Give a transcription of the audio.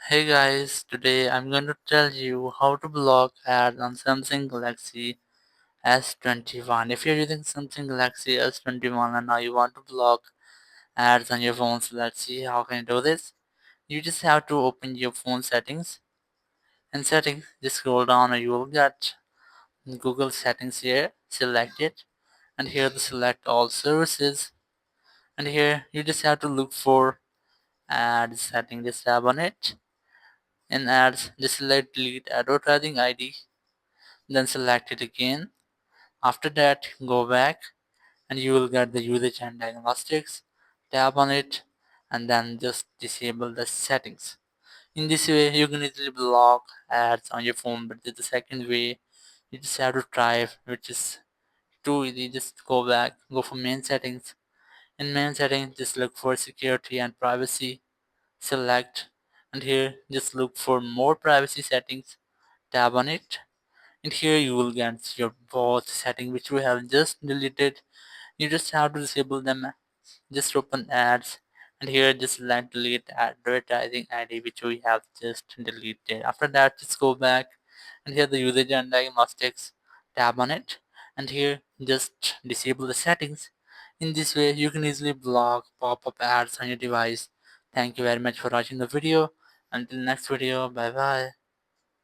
Hey guys, today I'm going to tell you how to block ads on Samsung Galaxy S21. If you're using Samsung Galaxy S21 and now you want to block ads on your phone, so let's see how can you do this. You just have to open your phone settings. In settings, just scroll down and you will get Google settings here. Select it and here to select all services. And here you just have to look for ads setting. Just tap on it. In ads, just select delete advertising ID, then select it again. After that, go back and you will get the usage and diagnostics. Tap on it and then just disable the settings. In this way, you can easily block ads on your phone, but the second way, you just have to try, which is too easy. Just go back, go for main settings. In main settings, just look for security and privacy. Select and here just look for more privacy settings. Tap on it and here you will get your both setting which we have just deleted. You just have to disable them. Just open ads and here just select delete advertising ID which we have just deleted. After that, just go back and here the usage and diagnostics. Tap on it and here just disable the settings. In this way you can easily block pop-up ads on your device. Thank you very much for watching the video. Until next video, bye bye.